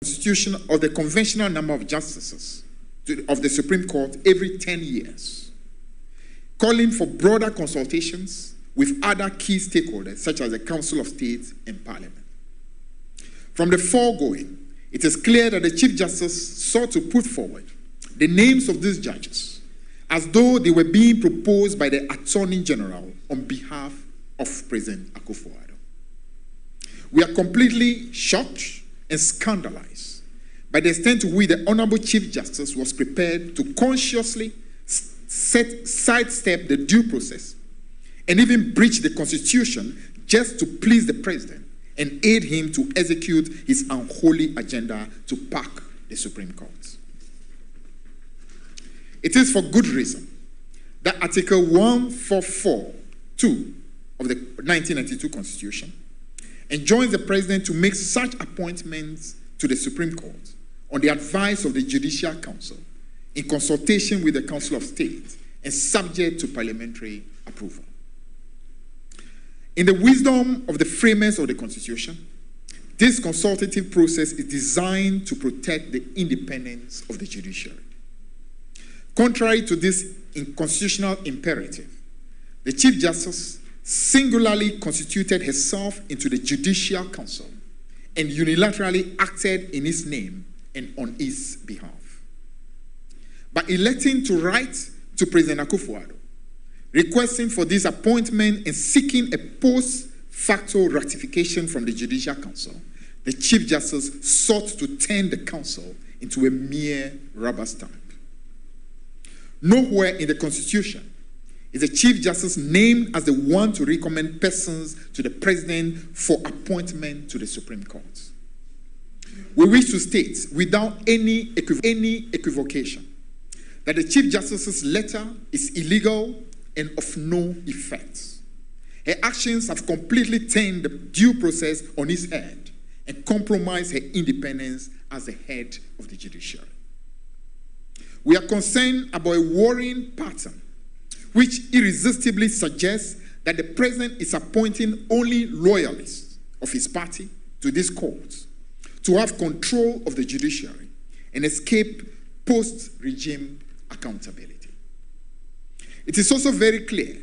Constitution or the conventional number of justices of the Supreme Court every 10 years, calling for broader consultations with other key stakeholders such as the Council of State and Parliament. From the foregoing, it is clear that the Chief Justice sought to put forward the names of these judges as though they were being proposed by the Attorney General on behalf of President Akufo-Addo. We are completely shocked and scandalized by the extent to which the Honorable Chief Justice was prepared to consciously sidestep the due process and even breach the Constitution just to please the President and aid him to execute his unholy agenda to pack the Supreme Court. It is for good reason that Article 144(2) of the 1992 Constitution enjoins the President to make such appointments to the Supreme Court on the advice of the Judicial Council in consultation with the Council of State and subject to parliamentary approval. In the wisdom of the framers of the Constitution, this consultative process is designed to protect the independence of the judiciary. Contrary to this constitutional imperative, the Chief Justice singularly constituted herself into the Judicial Council and unilaterally acted in his name and on his behalf. By electing to write to President Akufo-Addo, requesting for this appointment and seeking a post facto ratification from the Judicial Council, the Chief Justice sought to turn the Council into a mere rubber stamp. Nowhere in the Constitution is the Chief Justice named as the one to recommend persons to the President for appointment to the Supreme Court. We wish to state, without any equivocation, that the Chief Justice's letter is illegal and of no effect. Her actions have completely turned the due process on its head and compromised her independence as the head of the judiciary. We are concerned about a worrying pattern which irresistibly suggests that the President is appointing only loyalists of his party to these courts to have control of the judiciary and escape post-regime accountability. It is also very clear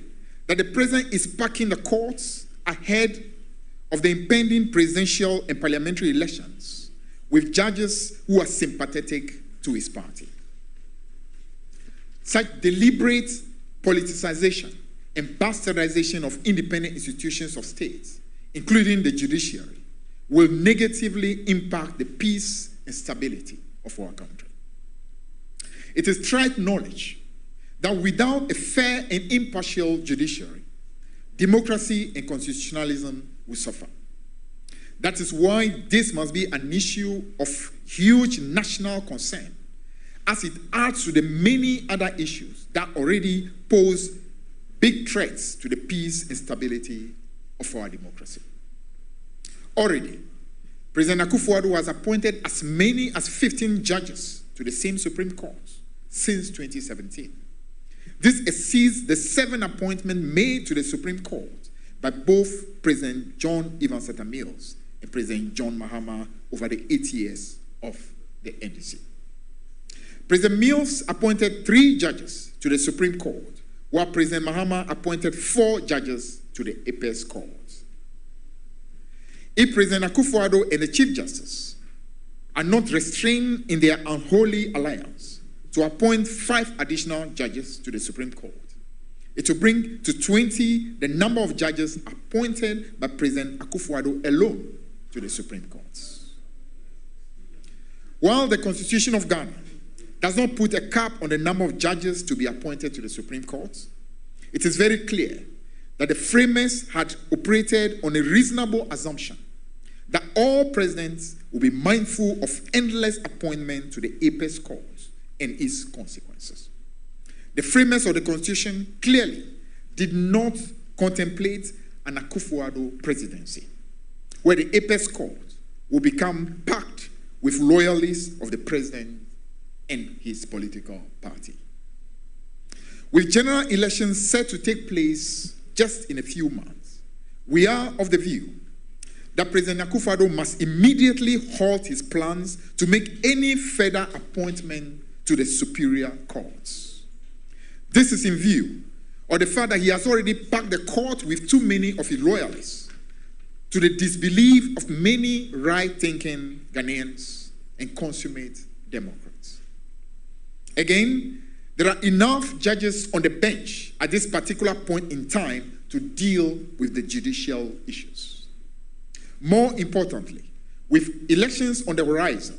that the President is packing the courts ahead of the impending presidential and parliamentary elections with judges who are sympathetic to his party. Such deliberate politicization and bastardization of independent institutions of states, including the judiciary, will negatively impact the peace and stability of our country. It is trite knowledge that without a fair and impartial judiciary, democracy and constitutionalism will suffer. That is why this must be an issue of huge national concern, as it adds to the many other issues that already pose big threats to the peace and stability of our democracy. Already, President Akufo-Addo has appointed as many as 15 judges to the same Supreme Court since 2017. This exceeds the 7 appointments made to the Supreme Court by both President John Evans Atta Mills and President John Mahama over the 8 years of the NDC. President Mills appointed 3 judges to the Supreme Court, while President Mahama appointed 4 judges to the Apex Court. If President Akufo-Addo and the Chief Justice are not restrained in their unholy alliance to appoint 5 additional judges to the Supreme Court, it will bring to 20 the number of judges appointed by President Akufo-Addo alone to the Supreme Court. While the Constitution of Ghana does not put a cap on the number of judges to be appointed to the Supreme Court, it is very clear that the framers had operated on a reasonable assumption that all presidents will be mindful of endless appointment to the Apex Court and its consequences. The framers of the Constitution clearly did not contemplate an Akufo-Addo presidency, where the Apex Court will become packed with loyalists of the president and his political party. With general elections set to take place just in a few months, we are of the view that President Akufo-Addo must immediately halt his plans to make any further appointment to the superior courts. This is in view of the fact that he has already packed the court with too many of his loyalists, to the disbelief of many right-thinking Ghanaians and consummate Democrats. Again, there are enough judges on the bench at this particular point in time to deal with the judicial issues. More importantly, with elections on the horizon,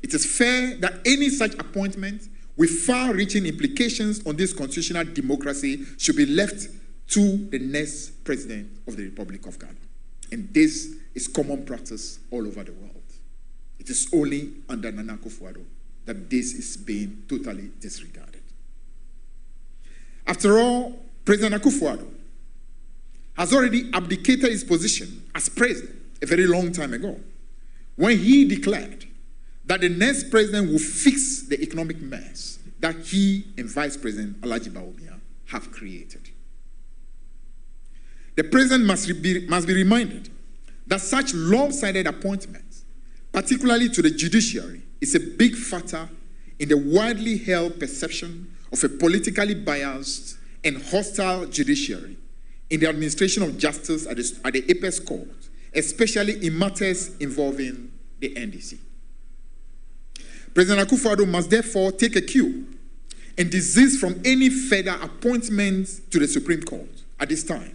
it is fair that any such appointment with far-reaching implications on this constitutional democracy should be left to the next president of the Republic of Ghana. And this is common practice all over the world. It is only under Nana Akufo-Addo that this is being totally disregarded. After all, President Akufo-Addo has already abdicated his position as president a very long time ago, when he declared that the next president will fix the economic mess that he and Vice President Alhaji Bawumia have created. The president must be reminded that such lopsided appointments, particularly to the judiciary, is a big factor in the widely held perception of a politically biased and hostile judiciary in the administration of justice at the Apex Court, especially in matters involving the NDC. President Akufo-Addo must therefore take a cue and desist from any further appointments to the Supreme Court at this time,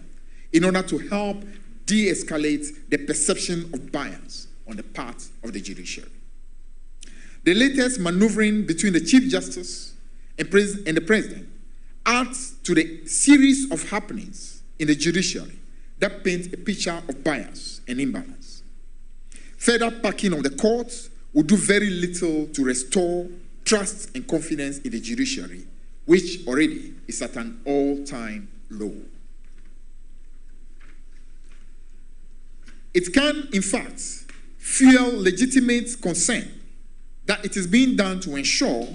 in order to help de-escalate the perception of bias on the part of the judiciary. The latest maneuvering between the Chief Justice and the President adds to the series of happenings in the judiciary that paint a picture of bias and imbalance. Further packing of the courts will do very little to restore trust and confidence in the judiciary, which already is at an all-time low. It can, in fact, fuel legitimate concern that it is being done to ensure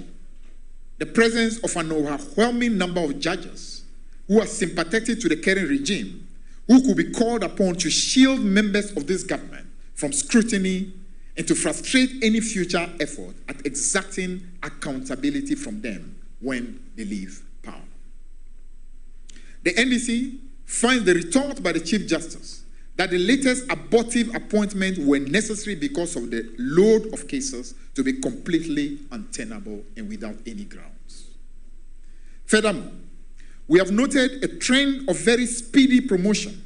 the presence of an overwhelming number of judges who are sympathetic to the current regime, who could be called upon to shield members of this government from scrutiny and to frustrate any future effort at exacting accountability from them when they leave power. The NDC finds the retort by the Chief Justice that the latest abortive appointments were necessary because of the load of cases to be completely untenable and without any grounds. Furthermore, we have noted a trend of very speedy promotion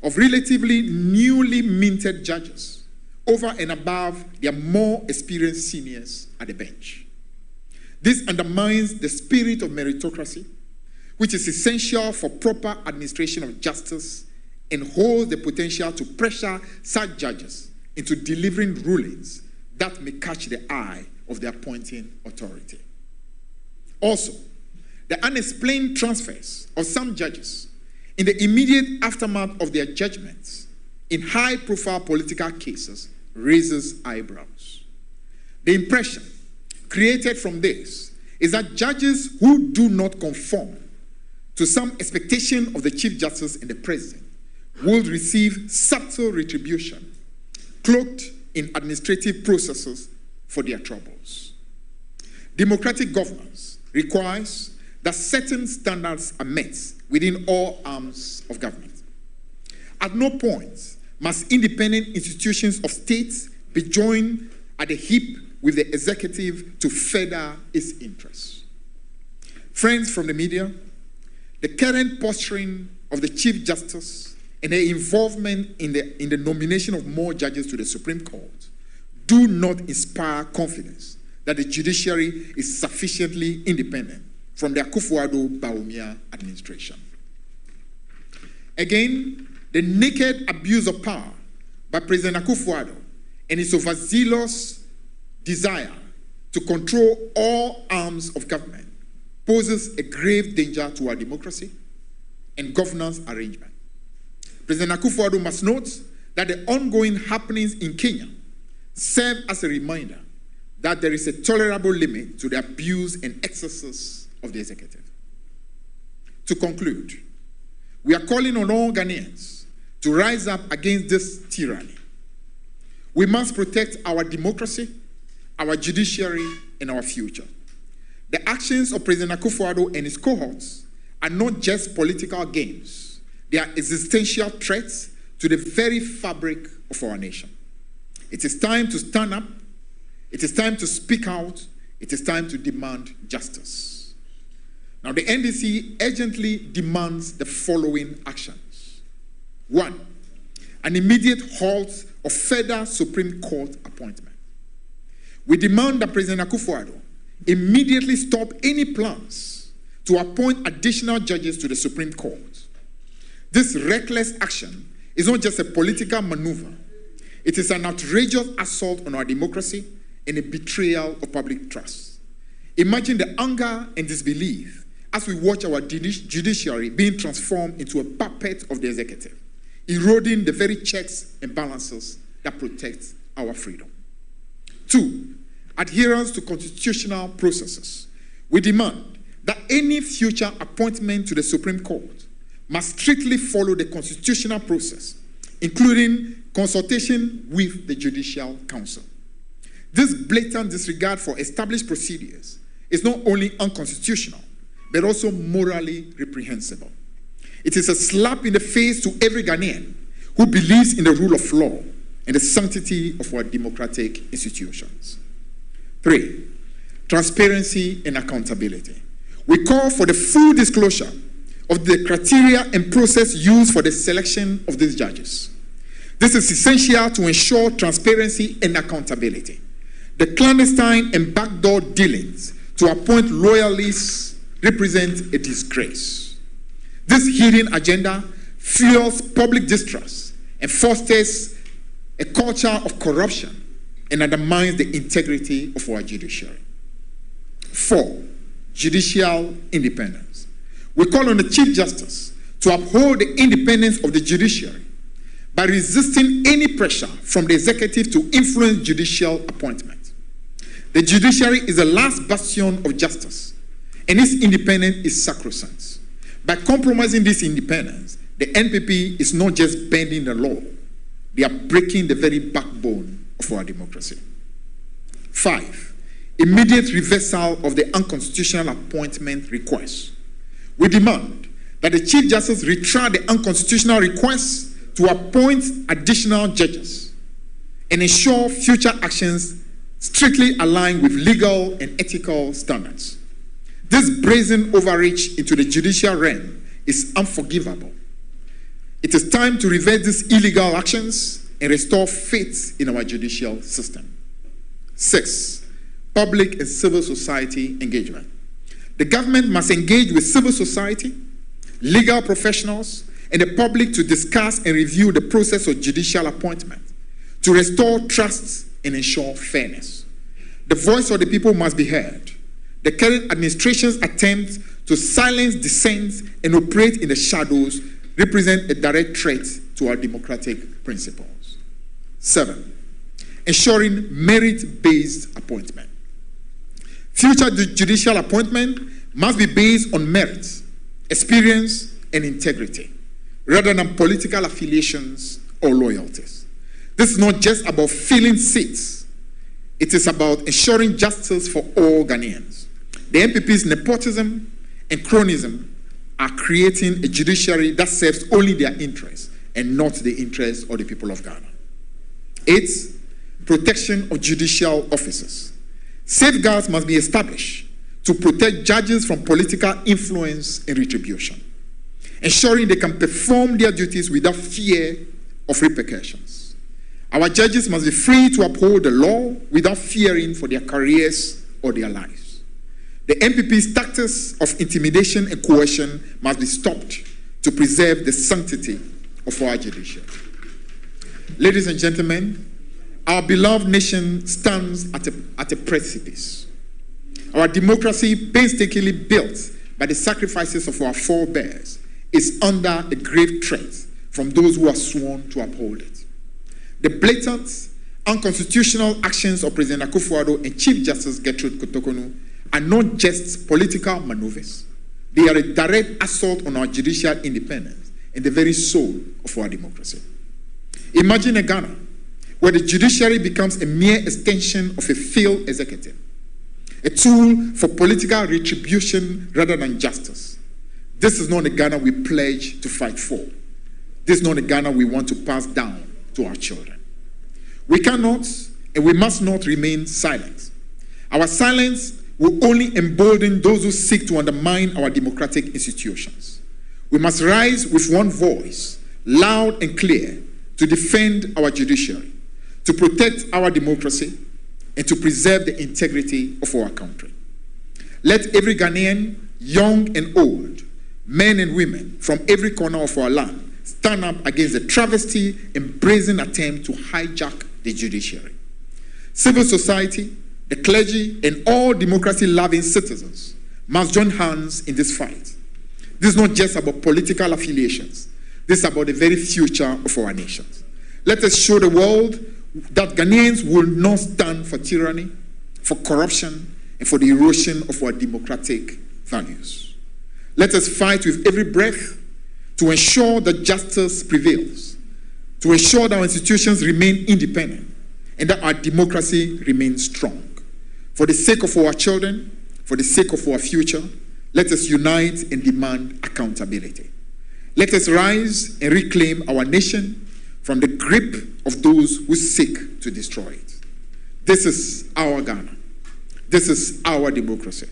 of relatively newly minted judges over and above their more experienced seniors at the bench. This undermines the spirit of meritocracy, which is essential for proper administration of justice and holds the potential to pressure such judges into delivering rulings that may catch the eye of the appointing authority. Also, the unexplained transfers of some judges in the immediate aftermath of their judgments in high-profile political cases raises eyebrows. The impression created from this is that judges who do not conform to some expectation of the Chief Justice and the President will receive subtle retribution cloaked in administrative processes for their troubles. Democratic governance requires that certain standards are met within all arms of government. At no point must independent institutions of states be joined at the hip with the executive to further its interests. Friends from the media, the current posturing of the Chief Justice and their involvement in the nomination of more judges to the Supreme Court do not inspire confidence that the judiciary is sufficiently independent from the Akufo-Addo Bawumia administration. Again, the naked abuse of power by President Akufo-Addo and his overzealous desire to control all arms of government poses a grave danger to our democracy and governance arrangement. President Akufo-Addo must note that the ongoing happenings in Kenya serve as a reminder that there is a tolerable limit to the abuse and excesses of the executive. To conclude, we are calling on all Ghanaians to rise up against this tyranny We must protect our democracy, our judiciary, and our future. The actions of President Akufo-Addo and his cohorts are not just political games. They are existential threats to the very fabric of our nation. It is time to stand up. It is time to speak out. It is time to demand justice. Now, the NDC urgently demands the following actions. 1, an immediate halt of federal Supreme Court appointment. We demand that President Akufo-Addo immediately stop any plans to appoint additional judges to the Supreme Court. This reckless action is not just a political maneuver. It is an outrageous assault on our democracy and a betrayal of public trust. Imagine the anger and disbelief as we watch our judiciary being transformed into a puppet of the executive, eroding the very checks and balances that protect our freedom. 2, adherence to constitutional processes. We demand that any future appointment to the Supreme Court must strictly follow the constitutional process, including consultation with the Judicial Council. This blatant disregard for established procedures is not only unconstitutional, but also morally reprehensible. It is a slap in the face to every Ghanaian who believes in the rule of law and the sanctity of our democratic institutions. 3, transparency and accountability. We call for the full disclosure of the criteria and process used for the selection of these judges. This is essential to ensure transparency and accountability. The clandestine and backdoor dealings to appoint loyalists represent a disgrace. This hidden agenda fuels public distrust and fosters a culture of corruption and undermines the integrity of our judiciary. 4, judicial independence. We call on the Chief Justice to uphold the independence of the judiciary by resisting any pressure from the executive to influence judicial appointment. The judiciary is the last bastion of justice, and its independence is sacrosanct. By compromising this independence, the NPP is not just bending the law, they are breaking the very backbone of our democracy. 5, immediate reversal of the unconstitutional appointment request. We demand that the Chief Justice retract the unconstitutional request to appoint additional judges and ensure future actions strictly align with legal and ethical standards. This brazen overreach into the judicial realm is unforgivable. It is time to reverse these illegal actions and restore faith in our judicial system. 6, public and civil society engagement. The government must engage with civil society, legal professionals, and the public to discuss and review the process of judicial appointment, to restore trust and ensure fairness. The voice of the people must be heard. The current administration's attempts to silence dissent and operate in the shadows represent a direct threat to our democratic principles. 7, ensuring merit-based appointment. Future judicial appointment must be based on merit, experience, and integrity, rather than political affiliations or loyalties. This is not just about filling seats. It is about ensuring justice for all Ghanaians. The NPP's nepotism and cronyism are creating a judiciary that serves only their interests and not the interests of the people of Ghana. 8, protection of judicial officers. Safeguards must be established to protect judges from political influence and retribution, ensuring they can perform their duties without fear of repercussions. Our judges must be free to uphold the law without fearing for their careers or their lives. The NPP's tactics of intimidation and coercion must be stopped to preserve the sanctity of our judiciary. Ladies and gentlemen, our beloved nation stands at a precipice. Our democracy, painstakingly built by the sacrifices of our forebears, is under a grave threat from those who are sworn to uphold it. The blatant, unconstitutional actions of President Akufo-Addo and Chief Justice Gertrude Kotokonu are not just political maneuvers. They are a direct assault on our judicial independence and the very soul of our democracy. Imagine a Ghana where the judiciary becomes a mere extension of a failed executive, a tool for political retribution rather than justice. This is not the Ghana we pledge to fight for. This is not the Ghana we want to pass down to our children. We cannot and we must not remain silent. Our silence will only embolden those who seek to undermine our democratic institutions. We must rise with one voice, loud and clear, to defend our judiciary, to protect our democracy, and to preserve the integrity of our country. Let every Ghanaian, young and old, men and women from every corner of our land stand up against the travesty and brazen attempt to hijack the judiciary. Civil society, the clergy, and all democracy-loving citizens must join hands in this fight. This is not just about political affiliations. This is about the very future of our nations. Let us show the world that Ghanaians will not stand for tyranny, for corruption, and for the erosion of our democratic values. Let us fight with every breath to ensure that justice prevails, to ensure that our institutions remain independent, and that our democracy remains strong. For the sake of our children, for the sake of our future, let us unite and demand accountability. Let us rise and reclaim our nation from the grip of those who seek to destroy it. This is our Ghana. This is our democracy.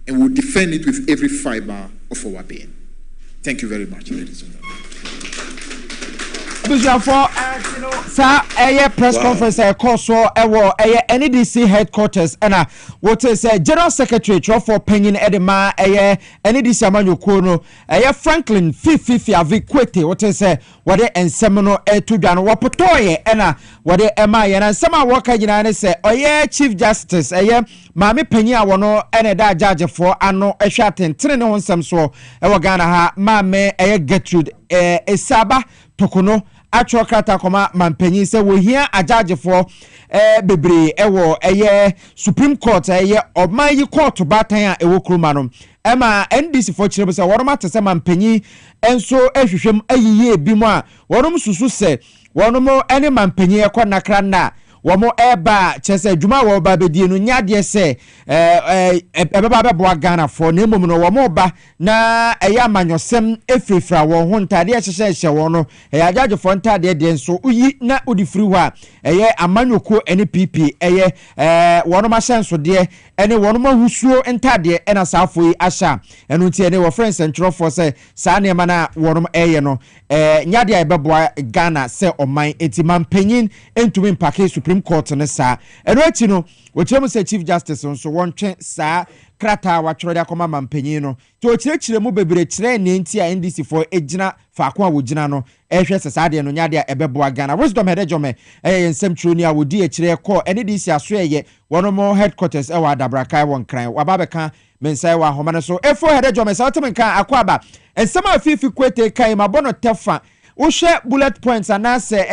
And we'll defend it with every fiber of our being. Thank you very much, ladies and gentlemen. Press conference NEDC headquarters and what is General Secretary for Pension Edema NEDC Amanyukono Franklin Fifi Aviquete what is what and Seminole to Dan Wapotoye and what MI and some worker say Chief Justice Mami Penya wano ene da judge for ano ehwaten tene ho nsem so Ghana ha mame Gertrude Esaba tokono atwo krata koma mampanyi se wo hia ajage for bebre ewo Supreme Court omayi court batan a ewo kroma no ema NDC for chire se woroma tese mampanyi enso ehwehwem ayiye bi mu a wonom susu se wonom ene mampanyi ekona na Wamo eba chese juma wo ba bedie no nyade se ebeba beboa Ghana for na emom no wamo ba na eya manyosem efrefra wo ho ntade ehyehyehye wo no eyajaje for ntade de nso uyi na odifiri ho a amanyoko NPP wono ma hyenso de ene wono ma husuo ntade ena saafo yi ahya eno ntie ne wo friends ntro for se saa ne ma na wono no nyade ebeboa Ghana se oman etimam panyin entumi mpake Supreme Court ne sa eno achi no wochire mu se Chief Justice nso wontwe sa krata watwere de akoma mampanyin no to ochire mu bebere kire ne nti a NDC for ejina faako a wogina no ehwe sesa de no nyade a ebeboa Ghana wisdom hedejome ensem troni a wodi akire ko NDC aso wono mo headquarters e wa Dabrakai won kran wababeka mensai wa homane so efo hedejome sa otem kan akwaba ensem afifi kwete kan mabono tefa wo hwe bullet points anase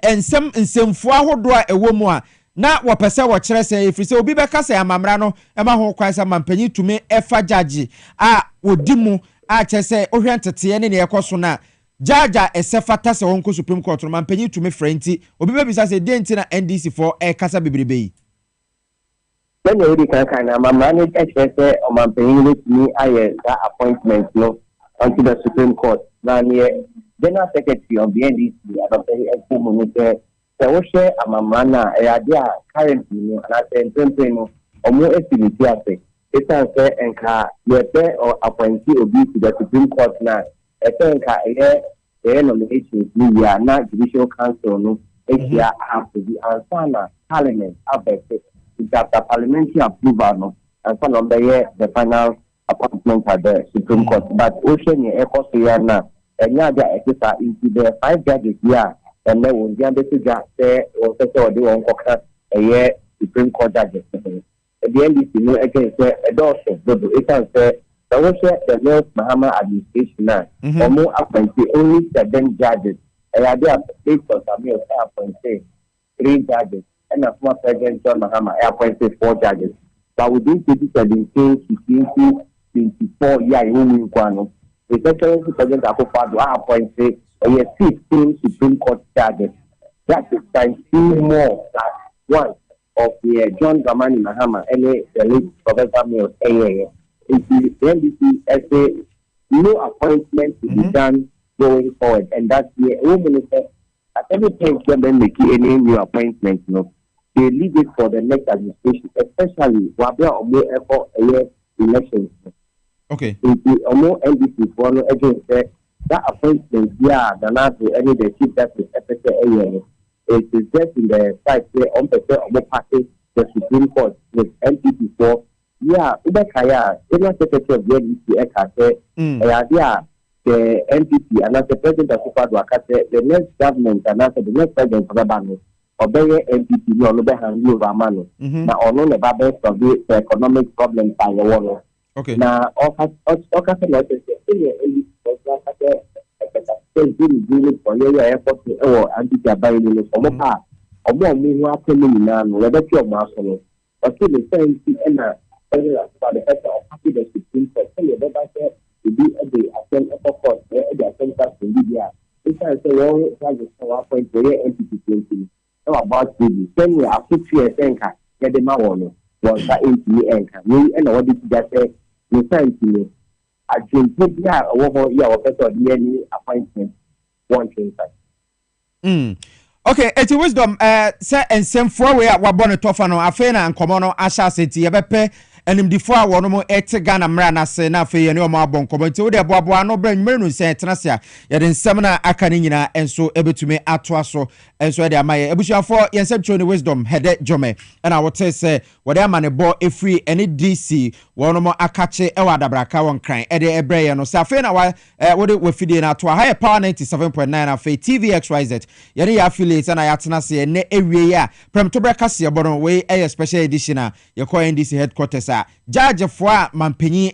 ensem nsemfo ahodo a ewo mu a na wopese wo kire se efrise obi beka se amamra no ema ho kwan se mampanyi tumi efa judge a odimu a chese ohwentete ne ekoso na jaja esefata se wonko Supreme Court no mampanyi tumi frenti obi bebisa se denti na NDC for kasa bebrebe yi when you can mamra ne chese o mampanyi no tumi aye that appointment no onto the Supreme Court na ne General Secretary of the NDC Dr. Kasiebo se wo hwe amamana eyade a currently no na sentempe no omo estimate ase etan se enka yete or appointee obi to the Supreme Court na etenka nomination ni ya na Judicial Council no ekia have to be ansana Parliament abete after parliamentary approval no ansana the final appointment at the Supreme Court but ocean ye ekoso ya na enyada ekisa into the 5 judges here and then when the message say or say they won koka Supreme Court judges at the end is no again say adoption do it can say the North Mahama administration now or more appointed only 7 judges and they are based on some appointed 3 judges and a former President John Mahama appointed 4 judges but within 2017 to 2024 year the Secretary President Akufo-Addo appointed 15 Supreme Court judges. that is times 2 more than one of the John Dramani Mahama and the late Professor Mills. The NDC as no appointment to be done going forward, and that's the Home Minister. At every time when make any new appointment, they leave it for the next administration, especially Wabia or more effort elections. Okay. Or more NDC for no against that appointment, any the chief justice it is just in the site where on the party the Supreme Court with NPP for Ubekaya, General Secretary of the NDC, the NPP and as the president of the next government and as the next president of the bank obey NPP no Lobehan Ramano. Now on the babes of the economic problems by the water. Okay. Now for your airport or anti-buying for more but the same thing about the better of happy the Supreme Court. To be a day attend a court, the attendance in Libya. This is a long point where entity 20. About TV. 10 years after 2 years, anchor, get the Mawono, was that 80 anchor. Me and what did you just say? You sent to me. I think, over your officer, the any appointment, one thing. Okay, it's wisdom, sir, and some 4 way at Wabon Tofano, Afena and Comono, Asha City, Ebepe. And in the 4 one more Ghana Mrana say na fe no ma bon komenti wo de boaboa no bran mrenu se tenasia ye den semna aka ni nyina enso ebetumi atoa so enso de amaye ebusuafo yensem tro ni wisdom hede jome and I would say wo de amane bo efri any DC wono mo akache e wa dabraka won kran e de ebreye no sa fe na wo de wafidie na atoa high power 97.9 afi TVXYZ ye ne affiliate na ya tenase ne ewie ya prem to breakfast ye bono we special edition ye call NDC headquarters Judge for Mampenny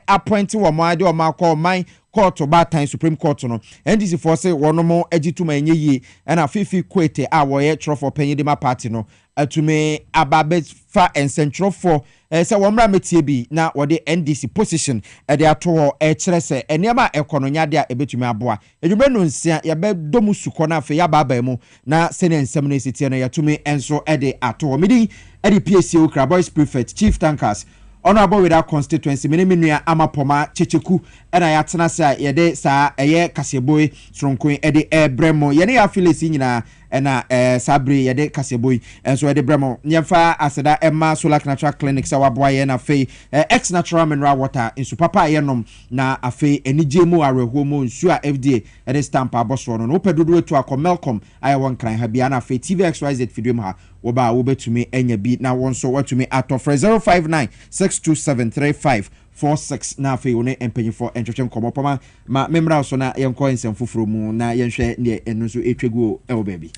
appointed one more do my call my court to bad time Supreme Court no and this for say one more edituma ye and a fifi quete our trophy penny de my party no to me ababe fa and central for say one metie bi na what the NDC position at the ato chere say eniama ekononya dia ebetumi aboa edwuma no nsia ya be domu sukona fe ya baba mu na sene nsem na sitie no ya tumi enso e de ato midi e de PSO Kra Boys Prefect Chief Tankers honorable with our constituency menua amapoma checheku ena ya tena sa ye de sa eye Kasiebo Sronkon e de ebremo ye ne affiliate nyina ena sabre ye de Kasiebo enso ye de bremo nyemfa aseda emma solar natural clinic sa waboa ye na fe ex natural mineral water insu papa ye nom na afe enijemu areho mu nsu a FDA e de stamp aboso no opedodo etu akomelcom aye won kran ha bia na fe TVXYZ video ha woba wobetumi enya bi na wonso watumi atofre 05962735546 na fe one empanyfo entwetwe nkomopoma ma memra so na yenko ensem foforo mu na yenhwe ne enu so etwegu ewo baabi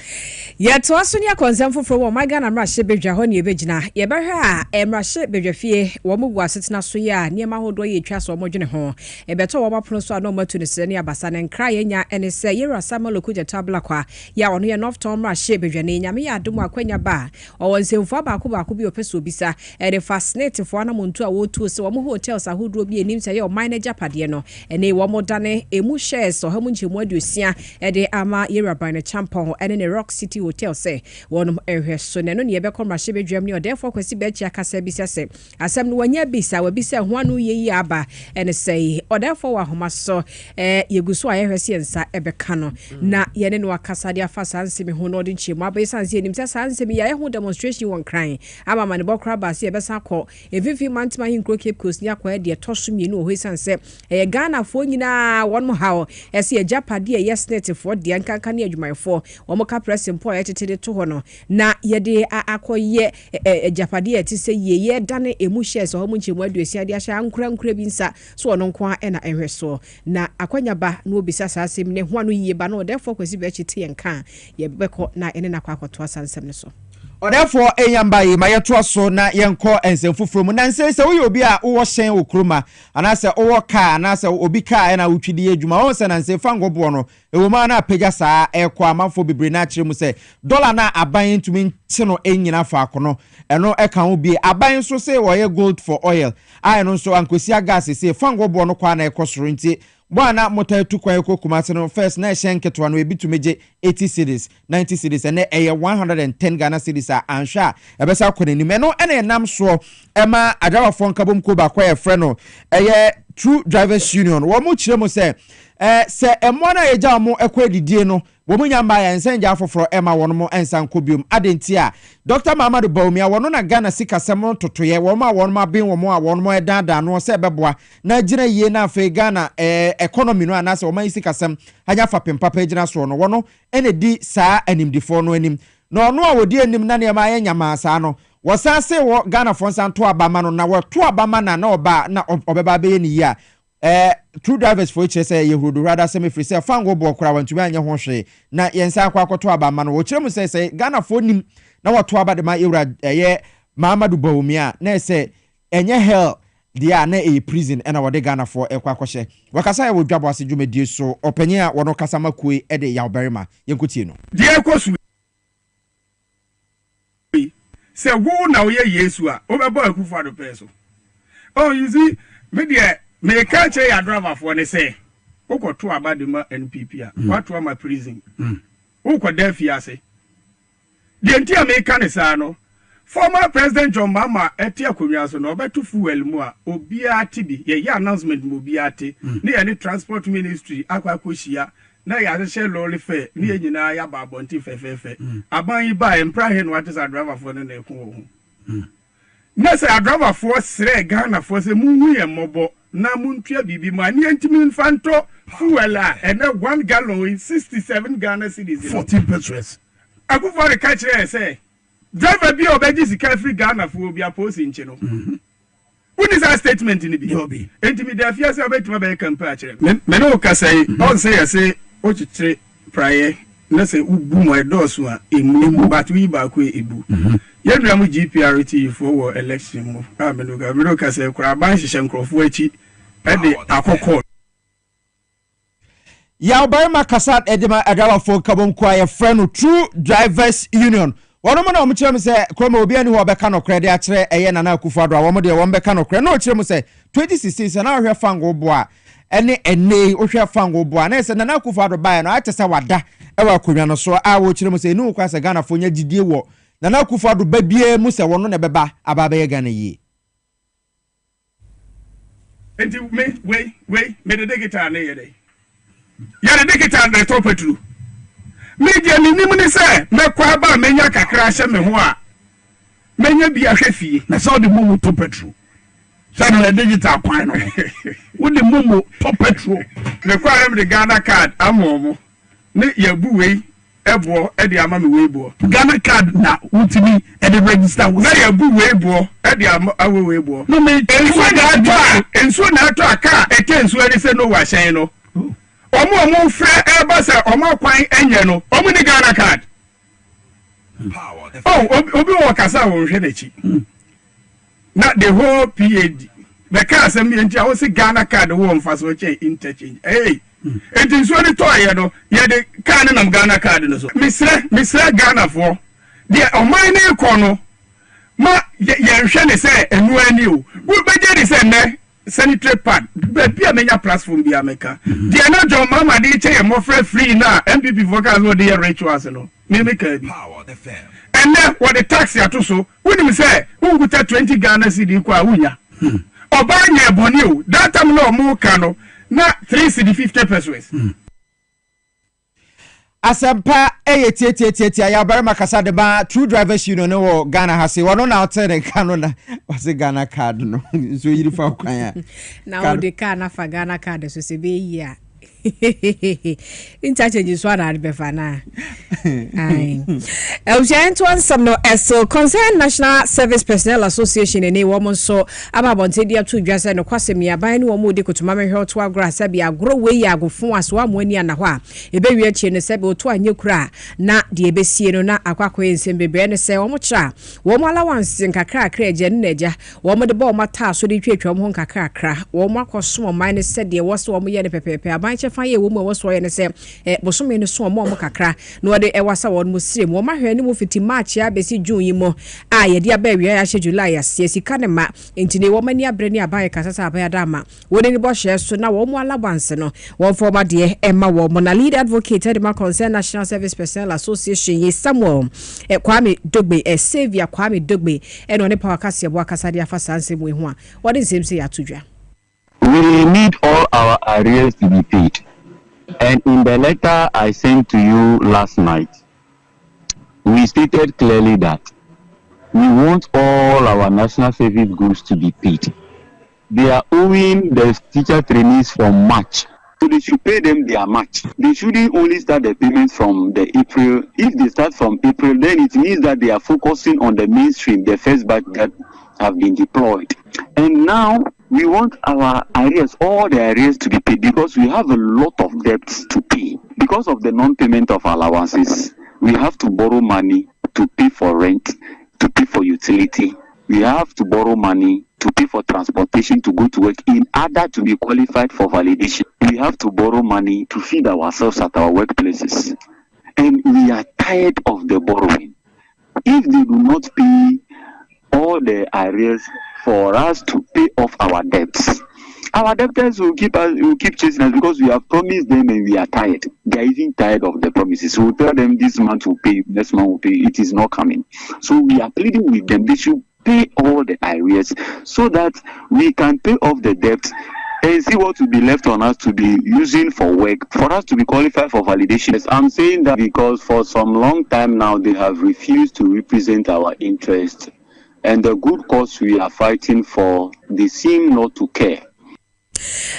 ye to aso ne akonsem foforo wo my Ghana mra hye bedwa ho ne ebegina ye behwe a emra hye bedwa fie wo mu asetena so ya ne ma hodo ye twa so mo dwene ho ebeto wo mapono so na matu ne sere ne abasa ne nkra ye nya ene se ye rasama lokuja tabla kwa ya ono ye north town mra hye bedwa ne nyame ya adom akwanya ba o wonsemfo baako bi opeso bisa e de fascinate fo na muntu a wo tu se wo mo hotels ahodo bi enim se ye o manager pade no ene wo mo dane emu shares o hamu nchemu adusia e de ama ye rabine champon ene ne Rock City Hotel se wonum ehwe so ne no ne be kom rahye bedwam ne o therefore kwasi be chia kasa bisa se asem no wanya bisa wa bisa ho anu ye aba ene sei o therefore wa homa so yeguso a yehwe se nsa ebeka no na ye ne no akasa de afa sansemi ho no de nchemu aba sanse enim se sansemi ya ho demonstration won kran ama mane bokra ba se ebesa kɔ efifi mantma hinkro Cape Coast ni akɔ de toso mienu o hoisanse Ghana fo nyina won mo hawo ese Japade yes net fo de ankanka ne adwumayfo wo mo ka pressing po yetete to ho no na ye de akɔye Japade ti se ye dane emu shares ho mo nchemu aduasia de ahya ankura bi nsa so ono nko a na ehwe so na akwanya ba na obisa sasem ne ho anu yie ba na therefore kwasi be chite yenka ye beko na ene na kwakoto asansem ne so therefore eyamba yi ma yeto so na yenko ensefufuro mu na nse se wo obi a wo hyen okroma anase wo ka anase obi ka na wutwidi adwuma wo se na nse fa ngobo no ewoma na apagya saa ekwa amanfo bebre na akire mu se dollar na aban ntumi nti no enyina fa akono eno eka ho bi aban so se wo ye gold for oil ai no so ankosia gas se fa ngobo no kwa na ekosoro nti bwana motatu kwa ko kumase no first na ehye nketo no ebi to meje 80 cedis 90 cedis ene 110 Ghana cedis a anhwa ebesa akoni me no ene nam so ema adawafo nkabom ko ba kwa ye frɛ no True Drivers Union wo mu kire mu se emona eja mo ekwa didie no wo mu nyamba ya nsenja afoforo ema wono mo ensan kobium adenti a Dr. Mamadou Bawumia wono na Ghana sikasem totoye wo ma wono ma ben wo mo a wono mo edada no se beboa na gina yie na afa Ghana economy no anase wo ma sikasem hanya fa pempa pagina so no wono ene di saa animdifo no anim no no a wodi anim na ne ma ya nyama saa no wasase wo Ghana fonsan to abama no na wo to abama na oba na obeba be ni ya True Drivers for each say yehudu rather semi free say fango bo kura wantu anya ho hwe na yensa akwa akoto abama no wo kire mu say Ghana fo nim na wato aba de ma ewra Mamadou Bawumia na say enye hell dia na prison na wode Ghana fo ekwa akohye wakasa ya wodwabo ase dwumedie so opanyin a wono kasama kue de yawberima yenkotie no dia ekosu se wo na wo ye Yesu a obebo akufo ado peso oh you see me dia me ka che ya driver for ne say ukoto abadema NPP a wato ama prison ukoda fiase de ntia me ka ne sa no former president John Mahama eti akonwa so no obeto fuel mu a obia tibi ye announcement mu obia te ne ye ne transport ministry akwakohia na ya share lorry fare ne ye nyina ya ba bonti fefefe aban yi ba empra he no what is a driver for ne ko ho na say a driver for sre Ghana for say mu ye mobo na muntua bibi ma ne ntimi mfanto fuel a and 1 gallon in 67 Ghana cedis 14 pesos akufo re ka kire say driver bi obeji sika free Ghana for obi aposi nche no what is that statement in the obi ntimi da fia say obetuma be campaign kire me no ka say on say o chitre prayer na say ubu mo edoso a emu but we ba ko ebu yedua mu GPRT for election mo me no ka say kura ban hihye nkrofo achi ede akokọ yawberima kasat edema adawafo kabom kwa ye friend True Drivers Union wono mo na o mkire me se kroma obi ani ho beka no krede a kire eye nana akufado a wo mo de wo beka no kre na o kire mo se 2016 na hwe fango bo a ene o hwe fango bo a na se nana akufado ba no a tese wada e wa konwa no so a wo kire mo se ni kwa se Ghana fo nya gidie wo nana akufado ba bie mu se wono ne beba ababa ye Ghana yi enti me de guitar na ye dey ya de guitar na to petru me je ni nim ni se me kwa ba menya kakra hye me ho a menya bi ahwe fie na so de mumu to petrol so na digital kwan no wo de mumu to petrol me kwa me de Ghana card amomo ne yabu wei ebo e de ama me wei bo Ghana card na utimi e de register wo na yabu wei bo e de ama awe wei bo no me enso na ato aka e ke enso eri se no wa hyen no omo frɛ eba se omo kwan enye no omo ni Ghana card obi wo kasa wo hwe nachi na the whole PAD the car asem enti a wo se Ghana card wo mfa so che interchange enti nso ni to aye no ye de car ni nam Ghana card no so misre Ghana for de oman ni ko no ma ye hwe ne se enu ani o wo beje ni se ne sanitary pad be menya platform bi ameka de na John Mahama de che mo free na MPP vocals wo de rituals no me ka bi and then what the tax ya to so when me say who go 20 Ghana cedi kwa wunya oba nya boni o that time no mo ka no na 3 cedi 50 pesos asempa tietia yawberima kasa de ba True Drivers Union no Ghana hase wono na otere kanu na wase Ghana card no so yiri fa kwan ya na o de ka na fa Ghana card so se be yi a interchange so na be fa na ai Eugene to some no so concern National Service Personnel Association ene wo mo so ababonte dia to dwase no kwasem ya ban no mo de kotuma me hwe to agro asabi agro we ya agofo aso amoni ana ho a ebe wi achi ne sebe oto anye kura na de ebesie no na akwakọ ensem bebre ne se wo mo kira wo mo allowance nkakra akra eje ne naja wo mo de ba wo mata so de twetwa mo nkakra akra wo mo akoso man ne se de wo so wo mo ye ne pepepe abanche fan ye wo mu wo so ye ne se bosome ne so mo kakra na wo de wasa wo mo sire mo ma hwe ne mo fiti March ya besi June yi mo ye de aba wi ya she July ya se sika ne ma entine wo mani abre ne aba ye kasasa aba ya dama wo ne bo hwe so na wo mo allowances no wo forma de ma wo mo na lead advocate de ma concern National Service Personnel Association ye Samuel Kwame Dogbe Xavier Kwame Dogbe no ne power Kasiebo akasa de afa sanse mu ho a what is him say atudwa. We need all our arrears to be paid. And in the letter I sent to you last night, we stated clearly that we want all our national service goods to be paid. They are owing the teacher trainees from March. So they should pay them their match. They shouldn't only start the payments from the April. If they start from April, then it means that they are focusing on the mainstream, the first batch that have been deployed. And now we want our arrears, all the arrears to be paid because we have a lot of debts to pay. Because of the non-payment of allowances, we have to borrow money to pay for rent, to pay for utility. We have to borrow money to pay for transportation to go to work in order to be qualified for validation. We have to borrow money to feed ourselves at our workplaces. And we are tired of the borrowing. If they do not pay all the arrears for us to pay off our debts, our debtors will keep chasing us because we have promised them and we are tired. They are even tired of the promises. We will tell them this month will pay, next month will pay. It is not coming. So we are pleading with them. They should pay all the arrears so that we can pay off the debt and see what will be left on us to be using for work, for us to be qualified for validation. Yes, I'm saying that because for some long time now they have refused to represent our interest, and the good cause we are fighting for, they seem not to care.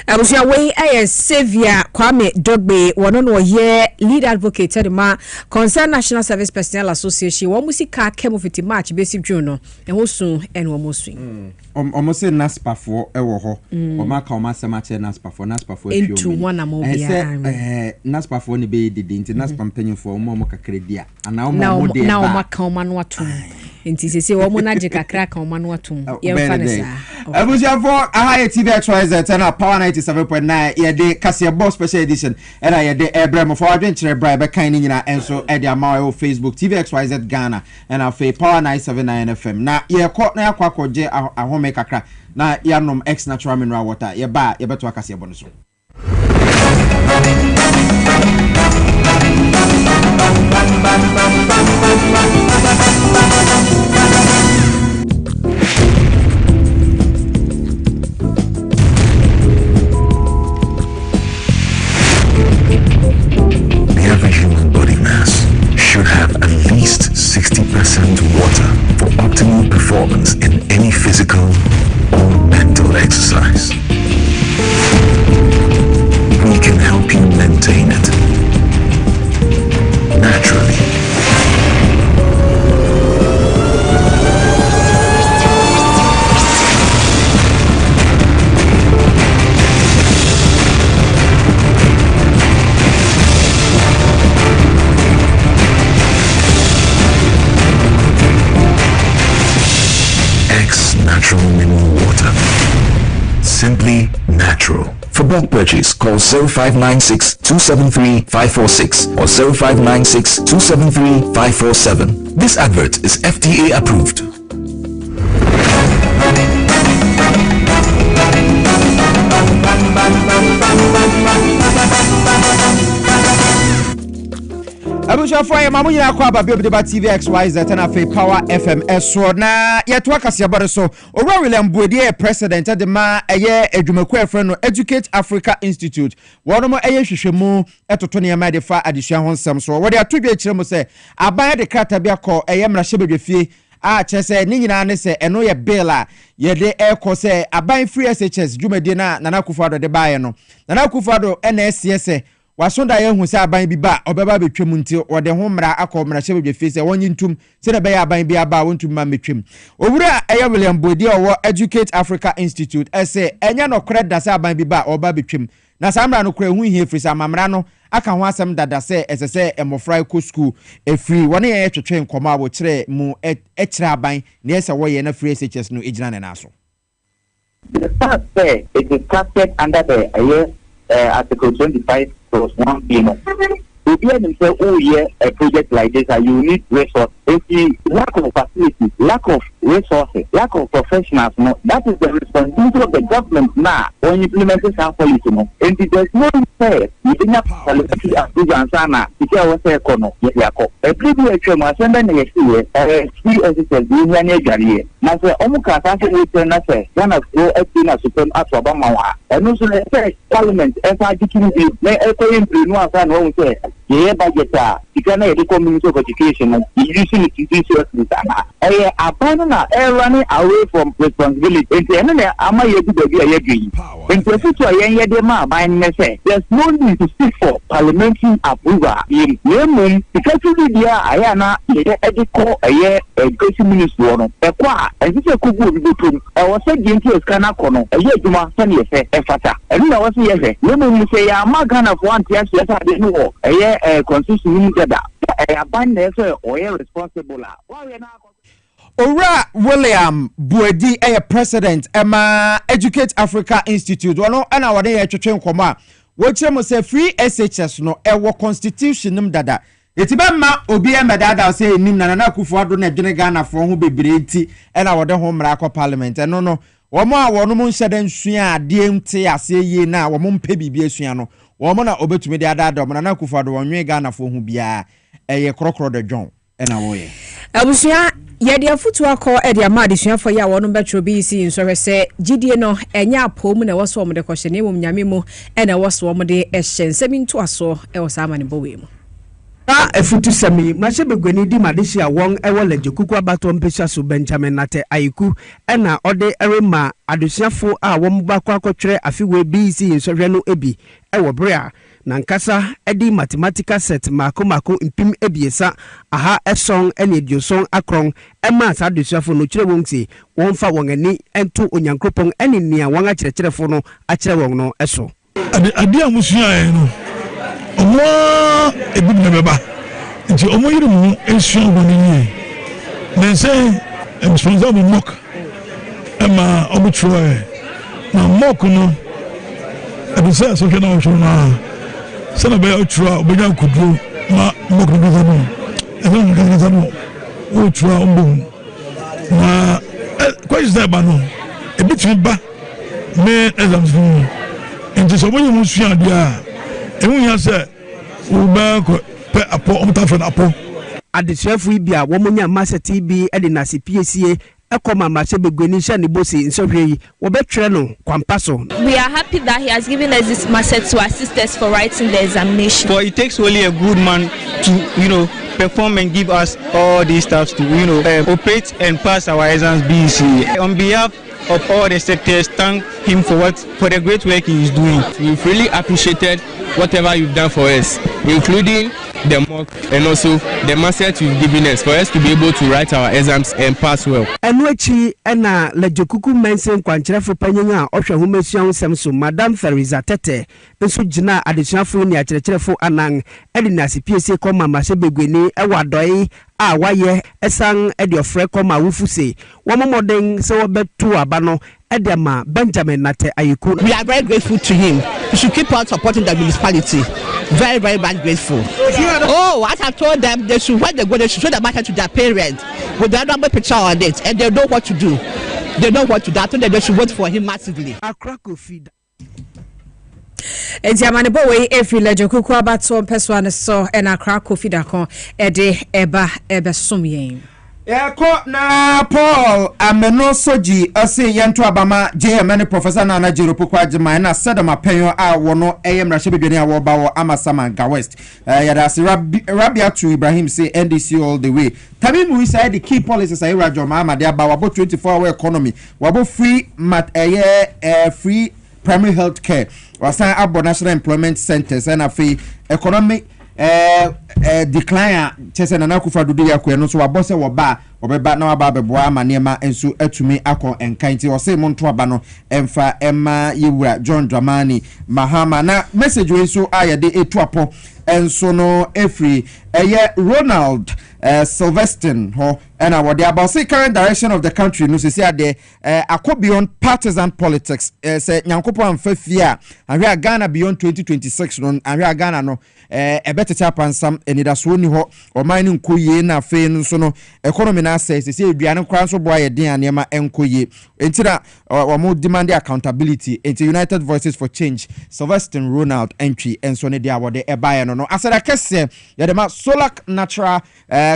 Abusia we Xavier Kwame Dogbe wono no ye lead advocate de ma concern National Service Personnel Association wo musika kemo fiti March besi June no ho sun en wo mosu almost naspafo ewo ho o maka o masema che naspafo afio into one am obia naspafo ne be didi nti naspam panyufo o mo kakredia ana o mo de na o maka o manu atum nti sese wo mo na je kakra ka o manu atum ye fa ne sa abuja for aha TV XYZ na Power 97.9 ye de Kasiebo special edition era ye de ebrem for adventure bra be kan ni nyina enso e de amawo Facebook TV XYZ Ghana and afa Power 979 FM na ye ko na yakwakoje ahome kakra na yanom X natural mineral water ye ba ye beto Kasiebo no so. The average human body mass should have at least 60% water for optimal performance in any physical or mental exercise. We can help you maintain it naturally. Natural mineral water. Simply natural. For bulk purchase, call 0596 273 546 or 0596 273 547. This advert is FDA approved. Abuja for mamu nyina kwa ba bi ba TV XYZ na fe Power FM eso na yeto Kasiebo so Owura William Buedie president de ma eye adwumaku afre no Educate Africa Institute wono mo eye hwehwemu etoto ne ma de fa adesua ho nsem so wo de atodwe kire mo se aban de krata bi akọ eye mra hyebedwefie a chese ni nyina ne se eno ye bill a ye de ekọ se aban free SHS dwumadi na Nana Akufo-Addo de baaye no Nana Akufo-Addo NSCS wasonda ye hu se aban bi ba obeba betwem nti ode ho mra akọ hyebedwefie se wonyi ntum se na be ya aban bi aba wontum ma metwem Owura eye William Buedie owo Educate Africa Institute ese enya no kreda se aban bi ba oba betwem na samra no kra hu hie frisa mamra no aka ho asem dada se esese emofra ko school efri wona ye twetwe nkoma abo kire mu ekire aban na ese wo ye na free SHS no ejina ne naso. The fact that it is classified under the Article 25 plus 1B. No. If you say, oh yeah, a project like this, you need resources. If you lack of facilities, lack of resources, lack of professionals, no, that is the responsibility of the government now when implementing some policy. No, and there's no fair. You didn't have policy approval and sana. If you was a corner, yes, you are. A previous term, I send an experience. Free assistance, we run a career. Now, say, Omuka, I say, we turn us. Ghana go a supreme act of Obama. And also, the first parliament, FIDQ, may every no one won't say. Yeah, budget. You can have the community of education. Using it to seriously. I abandon running away from responsibility. And then I'm a year to be a agree. In the future, there's no need to seek for parliamentary approval. In Yemen, because I am a year education minister. And this is a good book. I was saying to a scanner corner, a year to my son, yes, a fata. And I was here. Women say, I'm not going to want yes, I didn't know. A year constitution together. I abandon or responsible. Ora William Buedi president Emma Educate Africa Institute ono ana wade ya twetwe nkoma wo kire mo say free SHS no ewo constitution nim dada etibemma obi emedada say nim na na kufu ado na dwene Ghana fo ho bebre nti ana wade ho mra akọ parliament eno no wo mo a wono mo nhede nsua ade nte ase yie na wo mo mpe bibie asua no wo mo na obetumi de adada mo na kufu ado wonwe Ghana fo ho bia eye krokro de John ena wo ye abusia yedi afutu akọ edi amade suafo ya wonu betro BC nsore se gidie no enya apom na woso omde kwhye ne mum nyame mu ena woso omde ehye nsemi nto aso e wosama ne bowe mu efutu sami mashe begweni di madisi a won ewole jekuku abato mpesa so Benjamin Nate Ayiku ena ode erema adusiafo a won bakọ akọtwere afiwe BC nsore no ebi ewo brea na nkasa edi mathematical set mako impim ebiesa aha esong ene dioson akron ema sa adusiafo no kire wonti won fa won ani ento onyankropon ene nia won akyerekyerefo no akyere won no eso ade amusua no omo ebi na beba nti omo yiri mu esua woni ne say responsible mock ema omo try na mock no ebi say so kana so na sana be otwa obenya kudru na mock no gazano eno gazano otwa ombo na kwa is that bano ebi tiba me exams nti so omo mu sua dia emu ya se uba ko pe apo omtafo na apo adesuafo ibia wo monya master TB ede na CPCA ekoma mache begweni sha ni bosi nsofie wo betwere no kwampaso. We are happy that he has given us this master to assist us for writing the examination. For it takes only a good man to perform and give us all these stuff to operate and pass our exams BC. On behalf of all the sectors, thank him for the great work he is doing. We've really appreciated whatever you've done for us, including the mock and also the master you've given us for us to be able to write our exams and pass well. Enwechi ena lejekuku mensen kwankyerefo panyenya ohwe homesua nsem so Madam Theresa Tete nso gina adesuafo ni akyerɛkyerɛfo anang edi na CPC koma mahye begweni ewadoi a waye esang edi ofre koma wufuse womomoden se wobetu aba no Edema Benjamin Nate Ayiku. We are very grateful to him. We should keep on supporting the municipality. Very, very much grateful. Oh, as I told them, they should when they go, they should show the matter to their parents with the number picture on it, and they know what to do. They know what to do. I told them they should vote for him massively. Entiamane bowe every lejokuku abato mpeswa so ena Accra Kofi Dakon ede ebe somyen. Eko na Paul ameno soji ase yento abama JMN Professor Nana Jiropoku Ajima na Sadama Penyo a wono eyemra shebedwani a wo ba wo Amasama Ga West yada se Rabia to Ibrahim say NDC all the way. Tabi mu say the key policies ay rajo ma amade aba wabo 24-hour economy wabo free free primary health care wasan abo national employment centers and afi economic decline chese na nakufa dudu ya kwe no so wabose woba obeba na waba beboa manema ensu atumi akọ enkanti ose monto aba no emfa emma yewura John Dramani Mahama na message we so ayede etuapo enso no every Ronald Sylveston ho and what the about say current direction of the country no say there akọ beyond partisan politics say nyankopo amfafia and we are Ghana beyond 2026 no and we are Ghana no better pansam enidaso ni ho o man nkoye na fe nso no economy na say eduane kran so boy den anema enkoye entira o mo demand accountability into United Voices for Change Sylveston Ronald entry enso ne dia wode ebaye no asada kese yadema Solak Natural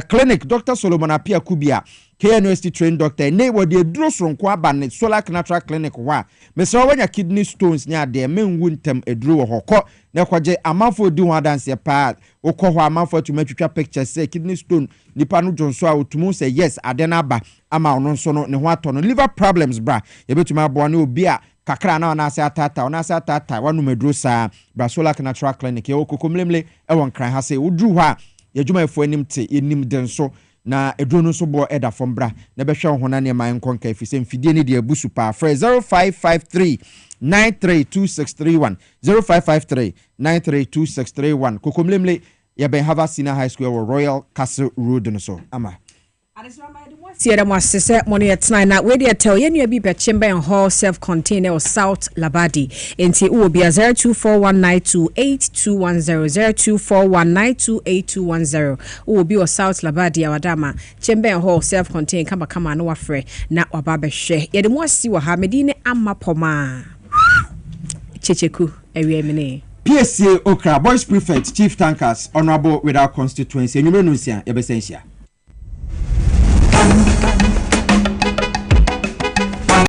Clinic Dr. Solomon Apia Kubia KNUST trained doctor ne wo de duro sonko aba ne Solak Natural Clinic wa mesra wanya kidney stones nya de menwu ntem eduro wo hokọ na kwaje amanfo di ho dance pa okọ ho amanfo to matwitwa pictures say kidney stone nipa no jonso a otumu say yes adena ba ama ono nso no ne ho ato no liver problems bra yebetuma abo ne obi a kakra na ona se atata wanu medro sa bra Solak Natural Clinic e okokomlemle e won kran ha say udru ho a yedwuma efo anim te enim den so na edrono so bo eda fombra na behwe ho na ne man konka efise mfidie ne de abusu pa fra 0553 932631 0553 932631 kokomlemle ya ben hava senior high school or Royal Castle Road no so ama Sierra Mwasese money at 9 na we dey tell you be be chamber and hall self-contained or South Labadi enti will be 0241928210 will be or South Labadi awadama chamber and hall self-contained kama no wafre na wababa hwe ye de mo asi wa ha medine amapoma checheku ewiemene PSA Okra Boys Prefect Chief Tankers Honorable without constituency enyumre no nsia ye besensia